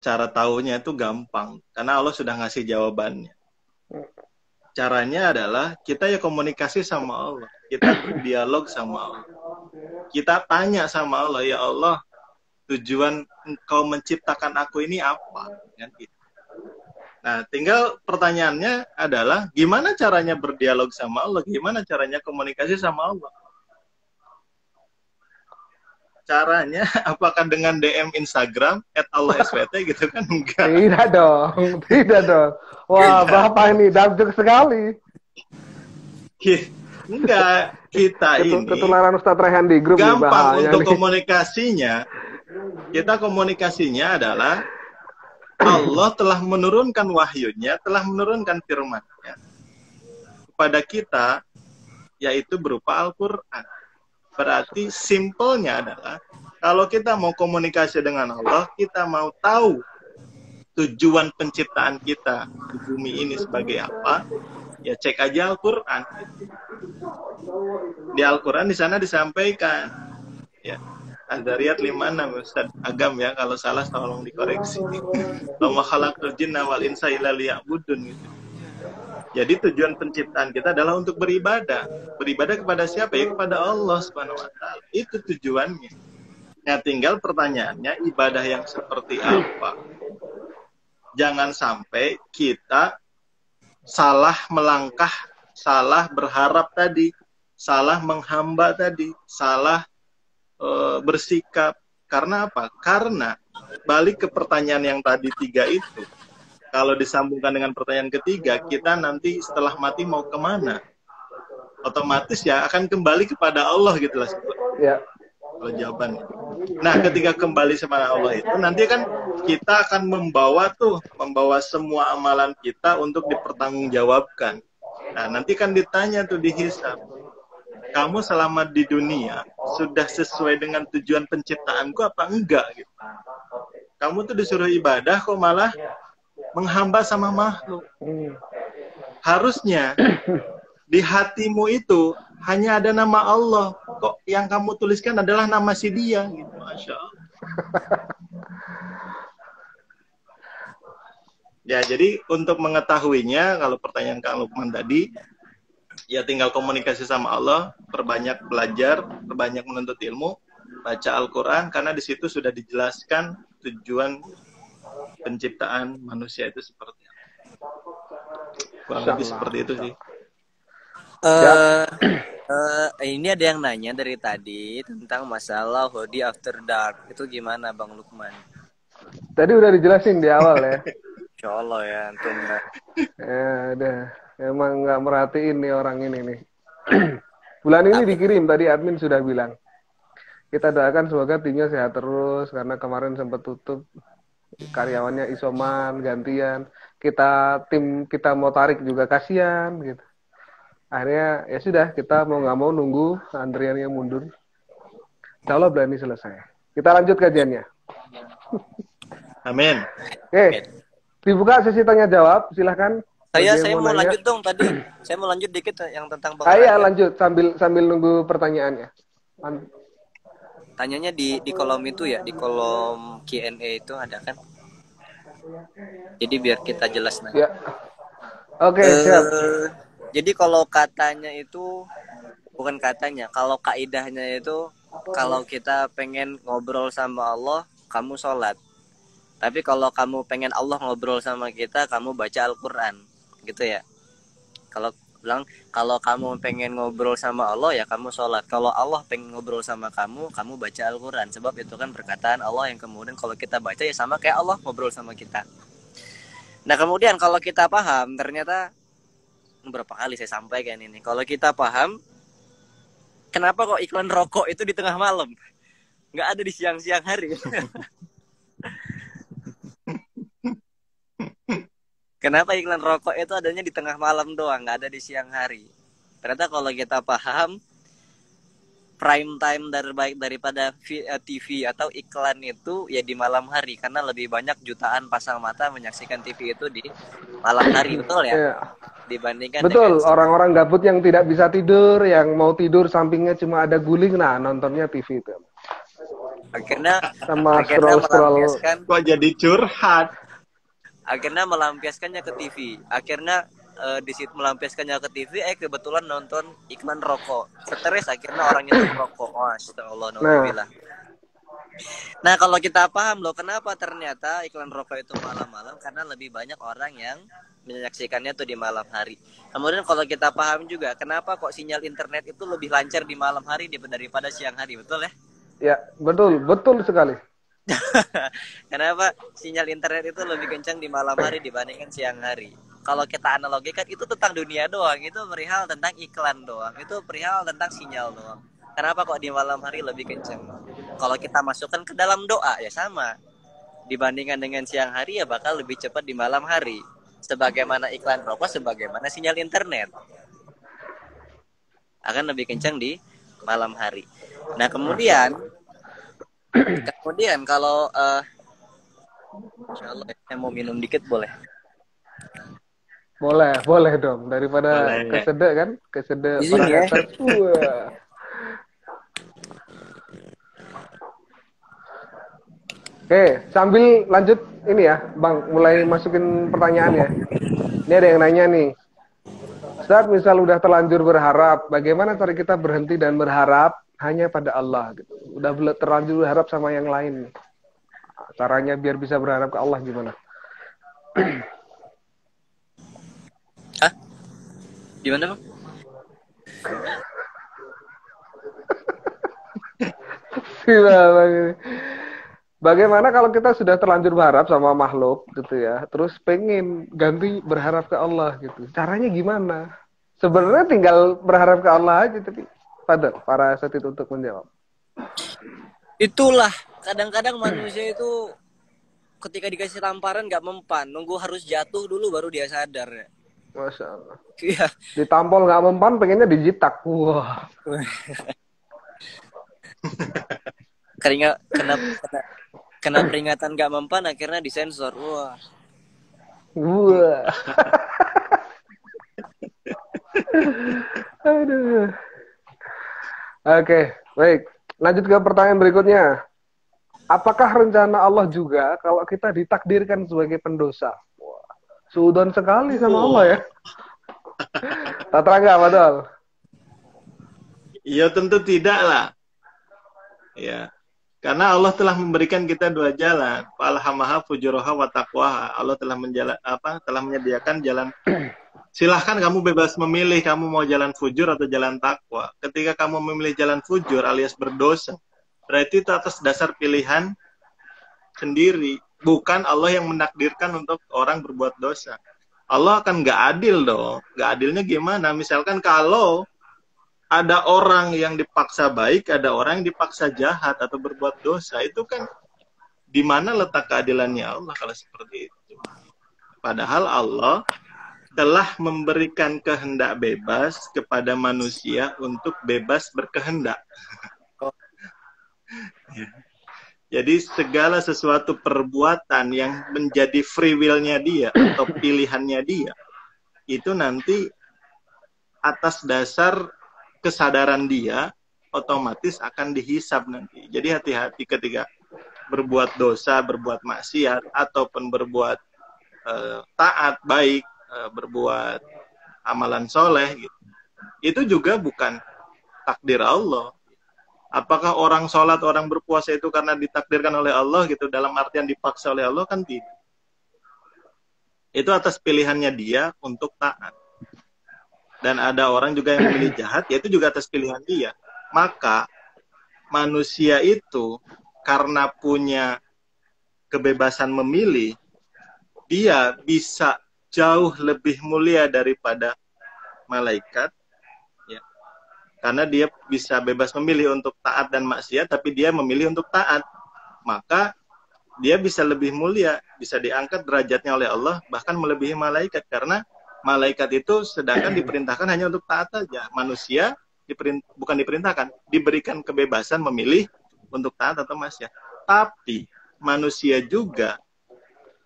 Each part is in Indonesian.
cara taunya itu gampang karena Allah sudah ngasih jawabannya. Caranya adalah kita ya komunikasi sama Allah, kita berdialog sama Allah, kita tanya sama Allah, ya Allah, tujuan Engkau menciptakan aku ini apa? Nah, tinggal pertanyaannya adalah gimana caranya berdialog sama Allah, gimana caranya komunikasi sama Allah? Caranya apakah dengan DM Instagram @allahswt gitu kan? Enggak. Tidak dong, tidak dong. Wah, Bapak ini dapet sekali. Enggak, kita ini ketularan Ustadz Rehan di grup gampang nih, untuk komunikasinya. Kita komunikasinya adalah Allah telah menurunkan wahyunya, telah menurunkan firman-Nya kepada kita, yaitu berupa Al-Quran. Berarti simpelnya adalah kalau kita mau komunikasi dengan Allah, kita mau tahu tujuan penciptaan kita di bumi ini sebagai apa, ya cek aja Al-Quran. Di Al-Quran di sana disampaikan, ya Ad-Dzariyat 56, Ustaz Agam ya, kalau salah tolong dikoreksi. Wa ma khalaqtul jinna wal insa illa liya'budun gitu. Jadi tujuan penciptaan kita adalah untuk beribadah. Beribadah kepada siapa? Ya kepada Allah Subhanahu wa taala. Itu tujuannya. Nah, tinggal pertanyaannya ibadah yang seperti apa? Jangan sampai kita salah melangkah, salah berharap tadi, salah menghamba tadi, salah bersikap. Karena apa? Karena balik ke pertanyaan yang tadi 3 itu. Kalau disambungkan dengan pertanyaan ketiga, kita nanti setelah mati mau kemana? Otomatis ya akan kembali kepada Allah gitu lah. Ya. Kalau jawabannya. Nah, ketika kembali sama Allah itu, nanti kan kita akan membawa semua amalan kita untuk dipertanggungjawabkan. Nah, nanti kan ditanya tuh dihisab. Kamu selama di dunia sudah sesuai dengan tujuan penciptaanku apa enggak? Gitu. Kamu tuh disuruh ibadah kok malah menghamba sama makhluk. Harusnya di hatimu itu hanya ada nama Allah. Kok yang kamu tuliskan adalah nama si dia gitu. Masya Allah. Ya, jadi untuk mengetahuinya, kalau pertanyaan Kang Lukman tadi, ya tinggal komunikasi sama Allah, perbanyak belajar, perbanyak menuntut ilmu, baca Al-Quran, karena di situ sudah dijelaskan tujuan penciptaan manusia itu seperti apa. Kurang lebih seperti itu sih. Ini ada yang nanya dari tadi tentang masalah Hodi After Dark. Itu gimana Bang Lukman? Tadi udah dijelasin di awal ya. Insya Allah ya, antum. Ya udah. Emang nggak merhatiin nih orang ini nih. Bulan ini dikirim, tadi admin sudah bilang. Kita doakan semoga timnya sehat terus, karena kemarin sempat tutup. Karyawannya isoman, gantian. Tim kita mau tarik juga kasihan gitu. Akhirnya ya sudah, kita mau nggak mau nunggu antriannya mundur. Insya Allah bulan ini selesai. Kita lanjut kajiannya. Amin. Oke, dibuka sesi tanya jawab, silahkan. Saya mau lanjut dong tadi. Saya mau lanjut dikit yang tentang Bang. Saya lanjut sambil nunggu pertanyaannya. Tanyanya di kolom itu ya, di kolom Q&A itu ada kan? Jadi biar kita jelas nanti. Ya. Oke, siap. Jadi kalau katanya itu, bukan katanya, kalau kaidahnya itu, kalau kita pengen ngobrol sama Allah, kamu sholat. Tapi kalau kamu pengen Allah ngobrol sama kita, kamu baca Al-Quran. Gitu ya. Kalau bilang, kalau kamu pengen ngobrol sama Allah, ya kamu sholat. Kalau Allah pengen ngobrol sama kamu, kamu baca Al-Quran. Sebab itu kan perkataan Allah yang kemudian kalau kita baca ya sama kayak Allah ngobrol sama kita. Nah kemudian kalau kita paham, ternyata berapa kali saya sampaikan ini, kalau kita paham, kenapa kok iklan rokok itu di tengah malam? Nggak ada di siang-siang hari. Kenapa iklan rokok itu adanya di tengah malam doang, nggak ada di siang hari? Ternyata kalau kita paham, prime time terbaik daripada TV atau iklan itu ya di malam hari, karena lebih banyak jutaan pasang mata menyaksikan TV itu di malam hari, betul ya? Yeah. Dibandingkan betul, dengan orang-orang gabut yang tidak bisa tidur, yang mau tidur sampingnya cuma ada guling, nah nontonnya TV itu. Akhirnya sama akhirnya scroll-scroll. melampiaskan Kok jadi curhat? akhirnya melampiaskannya ke TV. Akhirnya di situ melampiaskannya ke TV, kebetulan nonton iklan rokok. Stres akhirnya orangnya itu merokok. Astagfirullah, Nah, naudzubillah. Nah, kalau kita paham loh kenapa ternyata iklan rokok itu malam-malam, karena lebih banyak orang yang menyaksikannya tuh di malam hari. Kemudian kalau kita paham juga kenapa kok sinyal internet itu lebih lancar di malam hari daripada siang hari, betul ya? ya betul sekali. Kenapa sinyal internet itu lebih kencang di malam hari dibandingkan siang hari? Kalau kita analogikan itu tentang dunia doang, itu perihal tentang iklan doang, itu perihal tentang sinyal doang. Kenapa kok di malam hari lebih kencang? Kalau kita masukkan ke dalam doa ya sama. Dibandingkan dengan siang hari ya bakal lebih cepat di malam hari. Sebagaimana iklan rokok, sebagaimana sinyal internet akan lebih kencang di malam hari. Nah kemudian kalau Insya Allah saya mau minum dikit boleh? Boleh dong, daripada Boleh. kesedek kan, kesedek Izin ya. atas. Wah. Oke, sambil lanjut ini ya, Bang, mulai masukin pertanyaan ya. Ini ada yang nanya nih. Ustaz, misal udah terlanjur berharap, bagaimana cara kita berhenti dan berharap hanya pada Allah gitu. Udah terlanjur berharap sama yang lain. Caranya biar bisa berharap ke Allah gimana? Hah? Gimana, Bang? Bagaimana kalau kita sudah terlanjur berharap sama makhluk gitu ya, terus pengen ganti berharap ke Allah gitu. Caranya gimana? Sebenarnya tinggal berharap ke Allah aja, tapi para asatid untuk menjawab. Itulah kadang-kadang manusia itu ketika dikasih tamparan nggak mempan, nunggu harus jatuh dulu baru dia sadar ya. Masya Allah. Iya. Ditampol nggak mempan, pengennya dijitak. Wah. Kena peringatan nggak mempan, akhirnya disensor. Wah. Aduh. Oke, baik. Lanjut ke pertanyaan berikutnya. Apakah rencana Allah juga kalau kita ditakdirkan sebagai pendosa? Wah, suudon sekali sama Allah ya. Tatra nggak, betul? Ya tentu tidak lah. Ya, karena Allah telah memberikan kita dua jalan. Falhamaha fujuraha wa taqwaha. Allah telah telah menyediakan jalan. Silahkan kamu bebas memilih kamu mau jalan fujur atau jalan takwa. Ketika kamu memilih jalan fujur alias berdosa, berarti itu atas dasar pilihan sendiri. Bukan Allah yang menakdirkan untuk orang berbuat dosa. Allah akan nggak adil dong. Nggak adilnya gimana? Misalkan kalau ada orang yang dipaksa baik, ada orang yang dipaksa jahat atau berbuat dosa, itu kan di mana letak keadilannya Allah kalau seperti itu? Padahal Allah telah memberikan kehendak bebas kepada manusia untuk bebas berkehendak. Jadi segala sesuatu perbuatan yang menjadi free will-nya dia atau pilihannya dia, itu nanti atas dasar kesadaran dia otomatis akan dihisab nanti. Jadi hati-hati ketika berbuat dosa, berbuat maksiat, ataupun berbuat taat, baik, berbuat amalan soleh gitu. Itu juga bukan takdir Allah. Apakah orang sholat, orang berpuasa itu karena ditakdirkan oleh Allah gitu, dalam artian dipaksa oleh Allah? Kan tidak. Itu atas pilihannya dia untuk taat. Dan ada orang juga yang memilih jahat, yaitu juga atas pilihan dia. Maka manusia itu karena punya kebebasan memilih, dia bisa jauh lebih mulia daripada malaikat, ya. Karena dia bisa bebas memilih untuk taat dan maksiat, tapi dia memilih untuk taat. Maka dia bisa lebih mulia, bisa diangkat derajatnya oleh Allah, bahkan melebihi malaikat. Karena malaikat itu sedangkan diperintahkan hanya untuk taat saja. Manusia bukan diperintahkan, diberikan kebebasan memilih untuk taat atau maksiat. Tapi manusia juga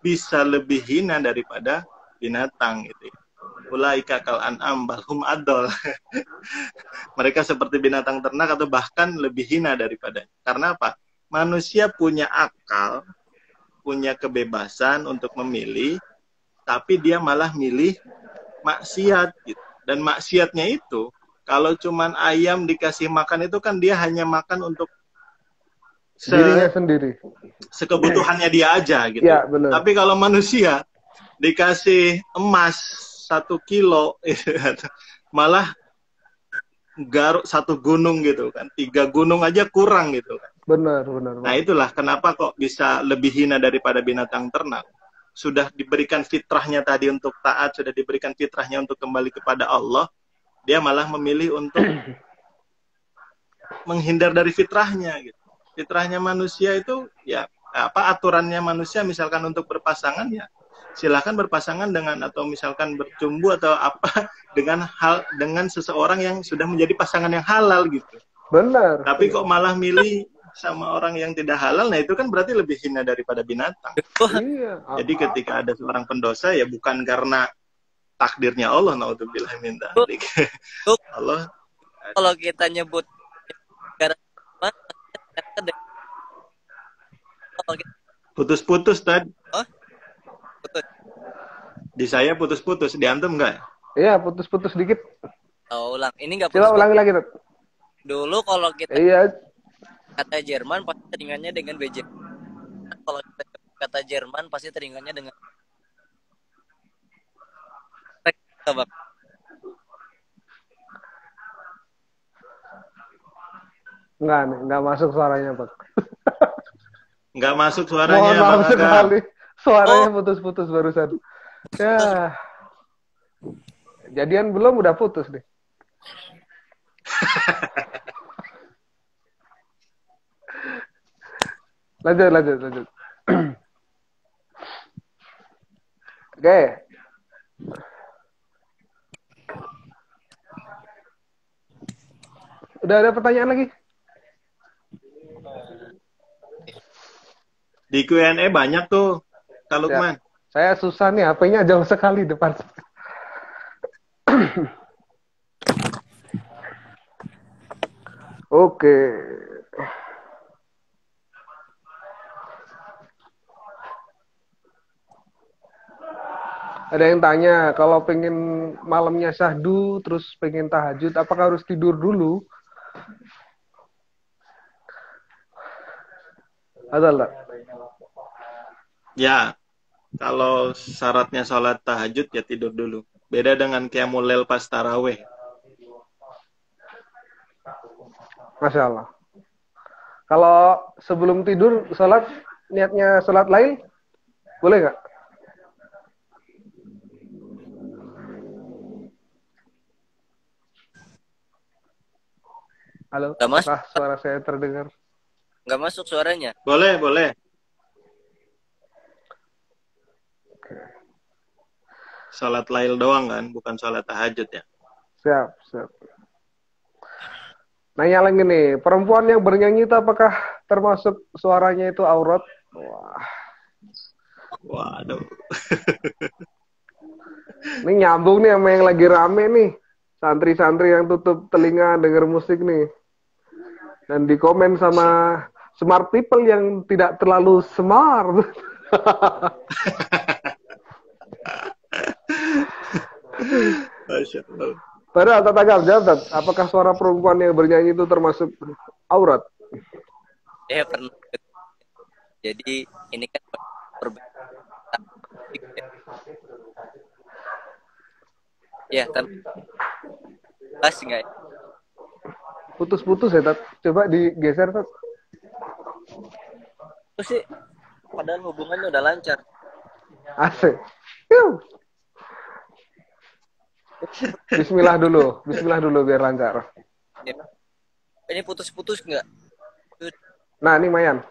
bisa lebih hina daripada binatang gitu. Ulaika kal an'am bal hum adol. Mereka seperti binatang ternak atau bahkan lebih hina daripada. Karena apa? manusia punya akal, punya kebebasan untuk memilih, tapi dia malah milih maksiat gitu. Dan maksiatnya itu, kalau cuman ayam dikasih makan itu kan dia hanya makan untuk Dirinya sendiri. sekebutuhannya dia aja gitu. Ya, benar. Tapi kalau manusia dikasih emas 1 kilo, malah garuk 1 gunung gitu kan, 3 gunung aja kurang gitu kan. Benar. Nah itulah kenapa kok bisa lebih hina daripada binatang ternak. Sudah diberikan fitrahnya tadi untuk taat, sudah diberikan fitrahnya untuk kembali kepada Allah, dia malah memilih untuk menghindar dari fitrahnya gitu. Fitrahnya manusia itu ya apa aturannya manusia, misalkan untuk berpasangan ya silakan berpasangan dengan, atau misalkan bercumbu atau apa dengan seseorang yang sudah menjadi pasangan yang halal gitu. Benar. Tapi kok malah milih sama orang yang tidak halal, nah itu kan berarti lebih hina daripada binatang. Iya. Jadi ketika ada seorang pendosa ya bukan karena takdirnya Allah, naudzubillah min dzalik. Allah Kalau kita nyebut negara putus-putus tadi. oh, betul. Di saya putus-putus, di antum enggak? Iya, putus-putus dikit. Ulang. Ini nggak Coba putus. ulangi lagi, Tat. Dulu kalau kita Iya. kata Jerman pasti teringatnya dengan BJ. Kalau kita kata Jerman pasti teringatnya dengan Bang. Enggak masuk suaranya, Pak. Enggak masuk suaranya, Mohon maaf Bang Agam. sekali. Suaranya putus-putus barusan. Ya. Jadian belum udah putus deh. Lanjut. Oke. Udah ada pertanyaan lagi? Di Q&A banyak tuh, Kak Lukman. Saya susah nih, HP-nya jauh sekali depan. Oke. Ada yang tanya, kalau pengen malamnya syahdu, terus pengen tahajud, apakah harus tidur dulu? Ada nggak? Ya, kalau syaratnya sholat tahajud ya tidur dulu. Beda dengan qiyamul lail pas taraweh. Masya Allah. Kalau sebelum tidur sholat, niatnya sholat lain, boleh nggak? Halo, apakah suara saya terdengar? Nggak masuk suaranya. Boleh. Sholat lail doang kan, bukan sholat tahajud ya. Siap. Nanya lagi nih, perempuan yang bernyanyi itu apakah termasuk suaranya itu aurat? Waduh. Ini nyambung nih sama yang lagi rame nih. Santri-santri yang tutup telinga denger musik nih. Dan di komen sama smart people yang tidak terlalu smart. Masya Allah. Padahal Tatagam, jawab, apakah suara perempuan yang bernyanyi itu termasuk aurat? Ya pernah. Jadi ini kan perbedaan. Ya kan. Pas nggak? Putus-putus ya, Tat. Coba digeser, Tat. Terus sih, padahal hubungannya udah lancar. Asik. Bismillah dulu biar lancar. Ya. Ini putus-putus nggak? Nah, ini Mayan.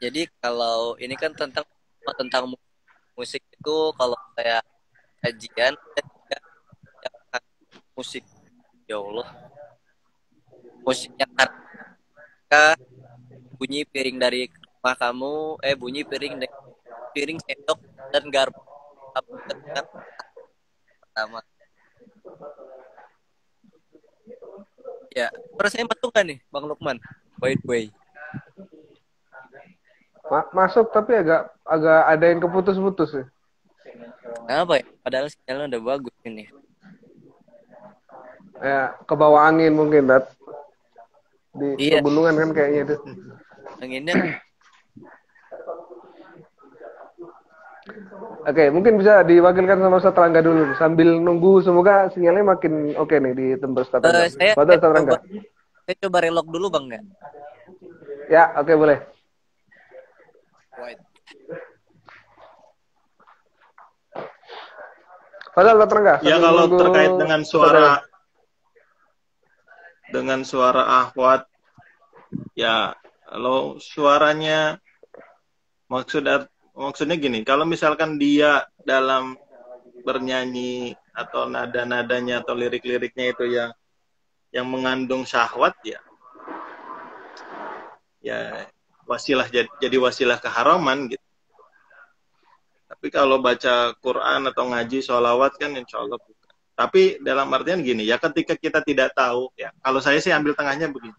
Jadi kalau ini kan tentang musik itu, kalau saya kajian musik, ya Allah, musiknya harga bunyi piring dari rumah kamu, bunyi piring sendok dan garpu pertama. Ya, rasanya masuk nggak nih, Bang Lukman? By the way. Masuk tapi agak ada yang keputus-putus ya. Kenapa ya? Padahal sinyalnya udah bagus ini. Ya, ke bawah angin mungkin, Dat. Di Iya, pegunungan kan kayaknya itu. anginnya. Oke, mungkin bisa diwakilkan sama Ustaz Rangga dulu sambil nunggu, semoga sinyalnya makin oke nih di tempat Ustaz Rangga. Saya Pada Ustaz Rangga. coba relog dulu Bang ya. Ya, oke boleh. Wait. Pada Ustaz Rangga. Ya sambil kalau nunggu terkait dengan Ustaz suara akhwat, ya kalau suaranya maksudnya gini, kalau misalkan dia dalam bernyanyi atau nada-nadanya atau lirik-liriknya itu yang mengandung syahwat, ya wasilah, jadi wasilah keharaman gitu. Tapi kalau baca Quran atau ngaji sholawat kan insya Allah bukan. Tapi dalam artian gini, ya ketika kita tidak tahu, ya kalau saya sih ambil tengahnya begini.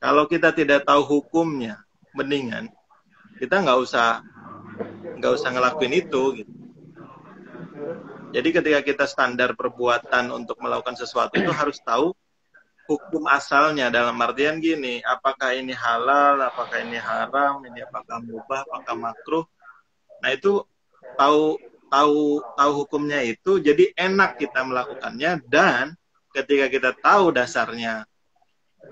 Kalau kita tidak tahu hukumnya, mendingan kita nggak usah ngelakuin itu gitu. Jadi ketika kita standar perbuatan untuk melakukan sesuatu itu harus tahu hukum asalnya, dalam artian gini, apakah ini halal, apakah ini haram, ini apakah mubah, apakah makruh. Nah itu tahu hukumnya itu, jadi enak kita melakukannya, dan ketika kita tahu dasarnya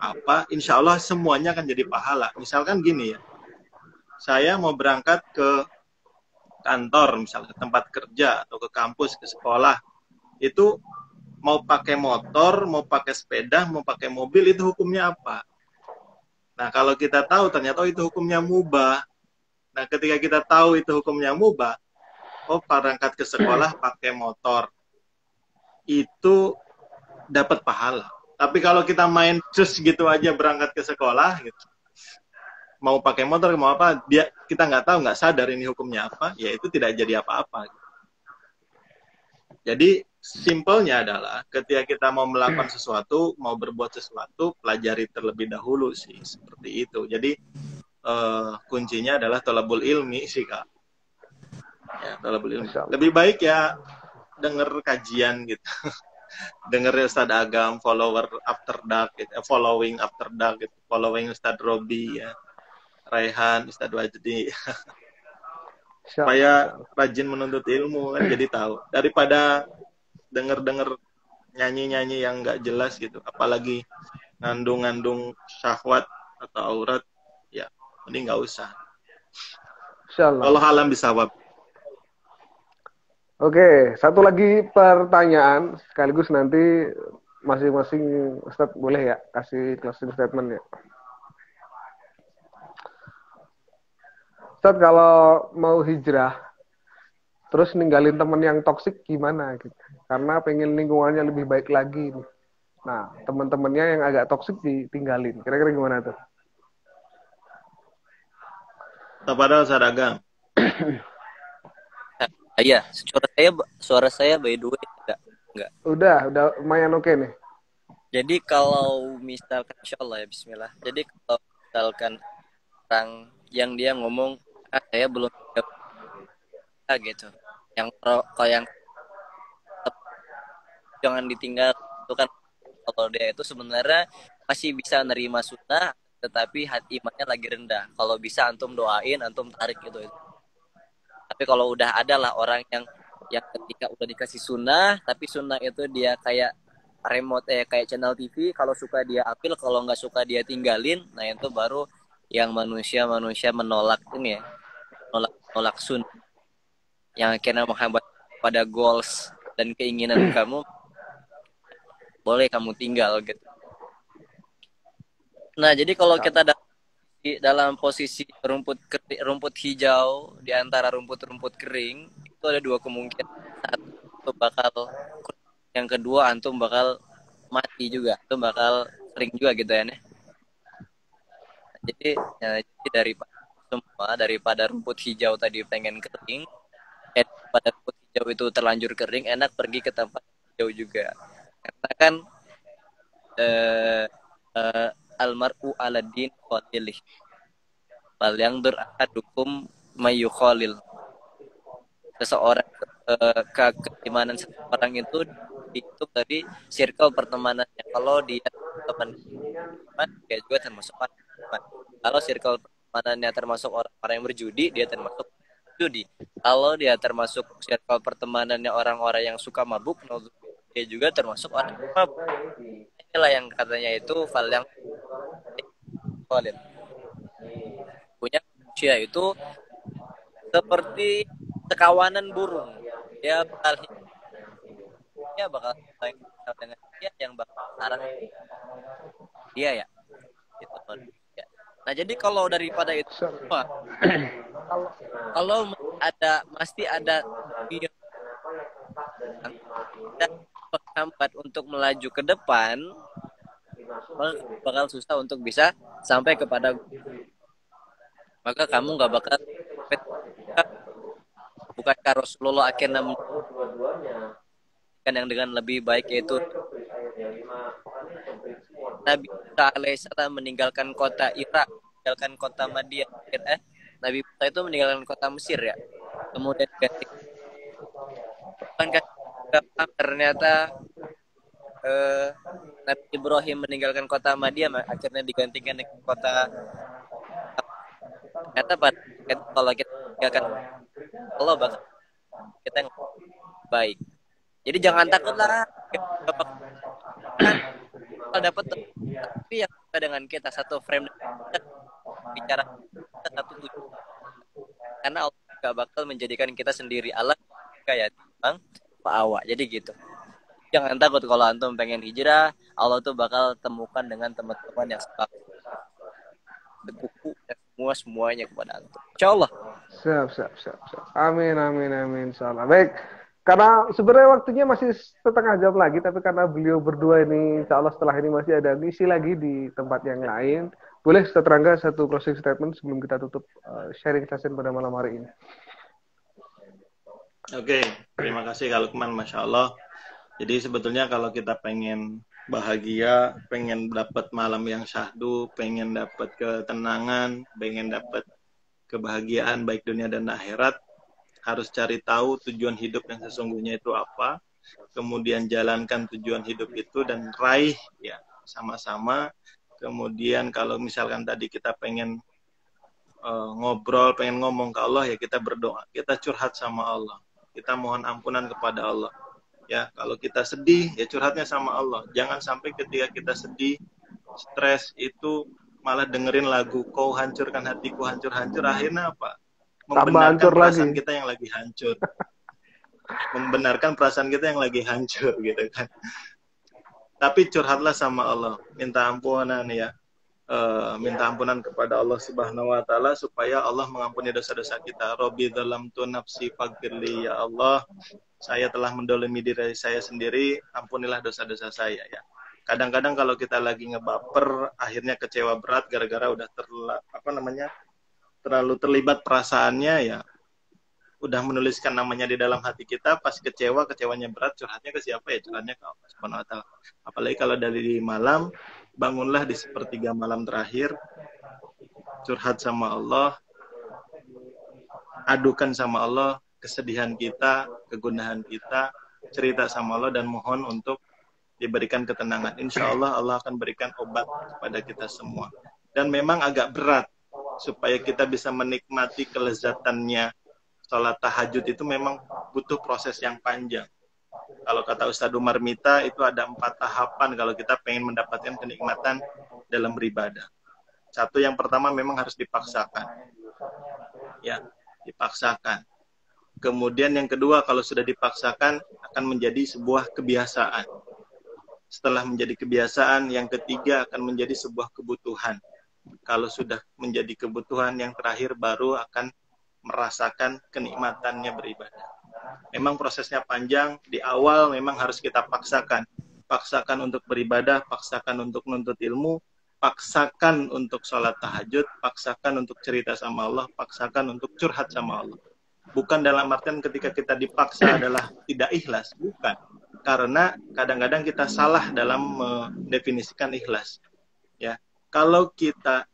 apa, insya Allah semuanya akan jadi pahala. Misalkan gini ya, saya mau berangkat ke kantor, misalnya ke tempat kerja atau ke kampus, ke sekolah, itu mau pakai motor, mau pakai sepeda, mau pakai mobil, itu hukumnya apa? Nah kalau kita tahu ternyata itu hukumnya mubah. Nah ketika kita tahu itu hukumnya mubah, oh berangkat ke sekolah pakai motor, itu dapat pahala. Tapi kalau kita main cus gitu aja berangkat ke sekolah gitu, mau pakai motor mau apa, kita nggak tahu, nggak sadar ini hukumnya apa, ya itu tidak jadi apa-apa. Jadi simpelnya adalah ketika kita mau melakukan sesuatu, mau berbuat sesuatu, pelajari terlebih dahulu sih, seperti itu. Jadi kuncinya adalah thalabul ilmi sih Kak. Ya, thalabul ilmi. Lebih baik ya denger kajian gitu. Denger Ustadz Agam, following after dark gitu. Following Ustadz Robi ya. Raihan, Ustadz Wajdi. Supaya rajin menuntut ilmu kan, jadi tahu. Daripada denger nyanyi-nyanyi yang nggak jelas gitu, apalagi ngandung syahwat atau aurat, ya mending nggak usah. Kalau halam bisawab. Oke, satu lagi pertanyaan sekaligus nanti masing-masing Ustadz boleh ya kasih closing statement ya. Ustadz kalau mau hijrah terus ninggalin teman yang toksik gimana gitu? Karena pengen lingkungannya lebih baik lagi. Nah, teman-temannya yang agak toksik ditinggalin. Kira-kira gimana tuh? Kepada Ustadz Agam. Iya, suara saya by the way enggak. Udah lumayan oke nih. Jadi kalau misalkan insyaallah ya bismillah. Jadi kalau misalkan orang yang dia ngomong saya belum gitu. Yang jangan ditinggal itu kan, kalau dia itu sebenarnya masih bisa nerima sunnah tetapi hati imannya lagi rendah. Kalau bisa antum doain, antum tarik gitu. Tapi kalau udah ada lah orang yang ketika udah dikasih sunnah, tapi sunnah itu dia kayak remote kayak channel TV, kalau suka dia ambil, kalau nggak suka dia tinggalin. Nah itu baru yang manusia menolak ini ya, menolak sunnah, yang akhirnya menghambat pada goals dan keinginan kamu, boleh kamu tinggal gitu. Nah jadi kalau kita dalam posisi rumput hijau di antara rumput kering, itu ada dua kemungkinan. Satu bakal, yang kedua antum bakal mati juga, antum bakal kering juga gitu ya nih. Jadi daripada rumput hijau tadi pengen kering, pada rumput hijau itu terlanjur kering, enak pergi ke tempat hijau juga. Karena kan almar'u ala din khalilih. Fal yang ahadukum mayyukhalil. Seseorang keimanan seseorang itu dihitung dari circle pertemanannya. Kalau dia teman, dia juga termasuk orang beriman. Kalau circle pertemanannya termasuk orang-orang yang berjudi, dia termasuk judi. Kalau dia termasuk circle pertemanannya orang-orang yang suka mabuk, dia juga termasuk orang yang mabuk. Inilah yang katanya itu fal yang punya manusia itu seperti sekawanan burung. Dia bakal dengan dia yang bakal sarang dia ya. Itu manusia. Nah, jadi kalau daripada itu semua, kalau mesti ada penghambat untuk melaju ke depan, bakal susah untuk bisa sampai kepada, maka kamu nggak bakal, bukankah Rasulullah akhirnya yang dengan lebih baik, yaitu Nabi Musa alaihissalam meninggalkan kota Irak, meninggalkan kota Madian. Nabi Musa itu meninggalkan kota Mesir ya, kemudian ganti. Bukankah ternyata Nabi Ibrahim meninggalkan kota Madian, akhirnya digantikan dengan kota. Ternyata kalau kita meninggalkan Allah, bakal kita yang baik. Jadi jangan takutlah kalau dapat, tapi yang dengan kita satu frame, kita bicara satu tujuan, karena Allah gak bakal menjadikan kita sendiri, Allah kayak Bang Pak Awak. Jadi gitu, jangan takut kalau antum pengen hijrah, Allah tuh bakal temukan dengan teman-teman yang berkuku semuanya kepada antum, insyaallah. Siap. Amin. Insyaallah. Baik. Karena sebenarnya waktunya masih setengah jam lagi, tapi karena beliau berdua ini, insya Allah setelah ini masih ada misi lagi di tempat yang lain. Boleh Ustaz Rangga satu closing statement sebelum kita tutup sharing session pada malam hari ini. Oke, terima kasih Kak Lukman, Masya Allah. Jadi sebetulnya kalau kita pengen bahagia, pengen dapat malam yang syahdu, pengen dapat ketenangan, pengen dapat kebahagiaan baik dunia dan akhirat, harus cari tahu tujuan hidup yang sesungguhnya itu apa, kemudian jalankan tujuan hidup itu dan raih ya sama-sama. Kemudian kalau misalkan tadi kita pengen ngobrol, pengen ngomong ke Allah, ya kita berdoa, kita curhat sama Allah, kita mohon ampunan kepada Allah. Ya, kalau kita sedih, ya curhatnya sama Allah. Jangan sampai ketika kita sedih, stres itu malah dengerin lagu Kau Hancurkan Hatiku Hancur-Hancur, akhirnya apa? Membenarkan perasaan kita yang lagi hancur. Membenarkan perasaan kita yang lagi hancur gitu kan. Tapi curhatlah sama Allah, minta ampunan ya. Minta ampunan kepada Allah Subhanahu wa taala supaya Allah mengampuni dosa-dosa kita. Robbi dzalamtu nafsi faghfirli, ya Allah, saya telah mendolimi diri saya sendiri, ampunilah dosa-dosa saya ya. Kadang-kadang kalau kita lagi ngebaper, akhirnya kecewa berat gara-gara udah terlalu terlibat perasaannya ya, udah menuliskan namanya di dalam hati kita, pas kecewanya berat, curhatnya ke siapa ya? Curhatnya ke Allah Subhanahu wa taala. Apalagi kalau dari malam, bangunlah di sepertiga malam terakhir, curhat sama Allah, adukan sama Allah kesedihan kita, kegundahan kita, cerita sama Allah dan mohon untuk diberikan ketenangan. Insya Allah Allah akan berikan obat kepada kita semua. Dan memang agak berat supaya kita bisa menikmati kelezatannya sholat tahajud, itu memang butuh proses yang panjang. Kalau kata Ustadz Umar Mita, itu ada 4 tahapan kalau kita pengen mendapatkan kenikmatan dalam beribadah. Satu, yang pertama memang harus dipaksakan. Ya, dipaksakan. Kemudian yang kedua, kalau sudah dipaksakan akan menjadi sebuah kebiasaan. Setelah menjadi kebiasaan, yang ketiga akan menjadi sebuah kebutuhan. Kalau sudah menjadi kebutuhan, yang terakhir baru akan merasakan kenikmatannya beribadah. Memang prosesnya panjang, di awal memang harus kita paksakan. Paksakan untuk beribadah, paksakan untuk menuntut ilmu, paksakan untuk sholat tahajud, paksakan untuk cerita sama Allah, paksakan untuk curhat sama Allah. Bukan dalam artian ketika kita dipaksa adalah tidak ikhlas, bukan. Karena kadang-kadang kita salah dalam mendefinisikan ikhlas. Ya, kalau kita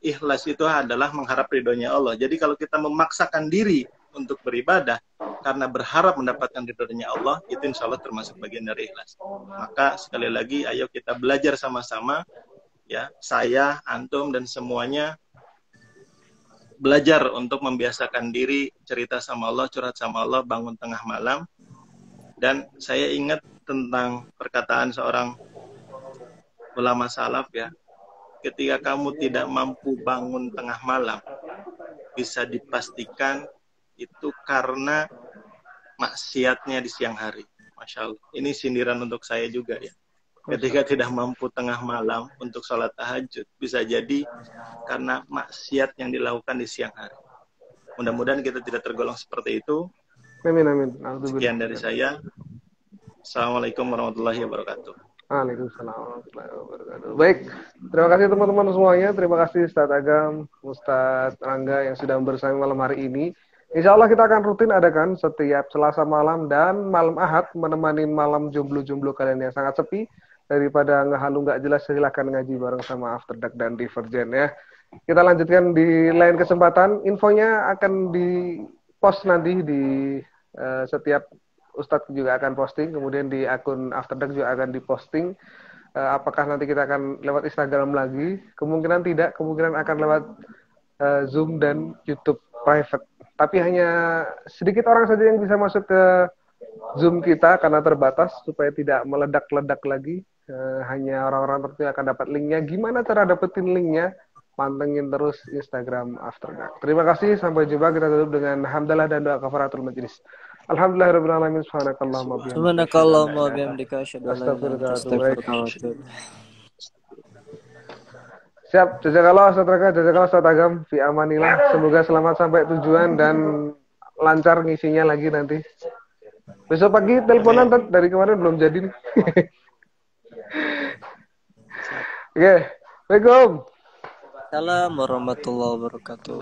ikhlas itu adalah mengharap ridhonya Allah. Jadi kalau kita memaksakan diri untuk beribadah karena berharap mendapatkan ridhonya Allah, itu insya Allah termasuk bagian dari ikhlas. Maka sekali lagi, ayo kita belajar sama-sama, ya, saya, antum, dan semuanya belajar untuk membiasakan diri cerita sama Allah, curhat sama Allah, bangun tengah malam. Dan saya ingat tentang perkataan seorang ulama salaf, ya, ketika kamu tidak mampu bangun tengah malam, bisa dipastikan itu karena maksiatnya di siang hari. Masya Allah. Ini sindiran untuk saya juga, ya. Ketika tidak mampu tengah malam untuk sholat tahajud, bisa jadi karena maksiat yang dilakukan di siang hari. Mudah-mudahan kita tidak tergolong seperti itu. Amin, amin. Sekian dari saya. Assalamualaikum warahmatullahi wabarakatuh. Waalaikumsalam warahmatullahi wabarakatuh. Baik, terima kasih teman-teman semuanya. Terima kasih Ustadz Agam, Ustadz Rangga yang sudah bersama malam hari ini. Insya Allah kita akan rutin adakan setiap Selasa malam dan malam Ahad menemani malam jomblo-jomblo kalian yang sangat sepi. Daripada ngehalu nggak jelas, silahkan ngaji bareng sama After Dark dan Divergent ya. Kita lanjutkan di lain kesempatan. Infonya akan di post nanti di setiap Ustadz juga akan posting, kemudian di akun After Dark juga akan diposting. Apakah nanti kita akan lewat Instagram lagi? Kemungkinan tidak, kemungkinan akan lewat Zoom dan YouTube private. Tapi hanya sedikit orang saja yang bisa masuk ke Zoom kita karena terbatas supaya tidak meledak-ledak lagi. Hanya orang-orang tertentu akan dapat linknya. Gimana cara dapetin linknya? Pantengin terus Instagram After Dark. Terima kasih, sampai jumpa. Kita tutup dengan hamdalah dan doa kafaratul majlis. Alhamdulillahirabbil alamin. Subhanakallahumma wa bihamdika asyhadu an la ilaha illa anta astaghfiruka wa atubu. Siap, jazakallah Ustaz Raka, jazakallah Ustaz Agam, fi amanillah. Semoga selamat sampai tujuan dan lancar ngisinya lagi nanti. Besok pagi teleponan dari kemarin belum jadi nih. Oke, Assalamualaikum. Assalamualaikum warahmatullahi wabarakatuh.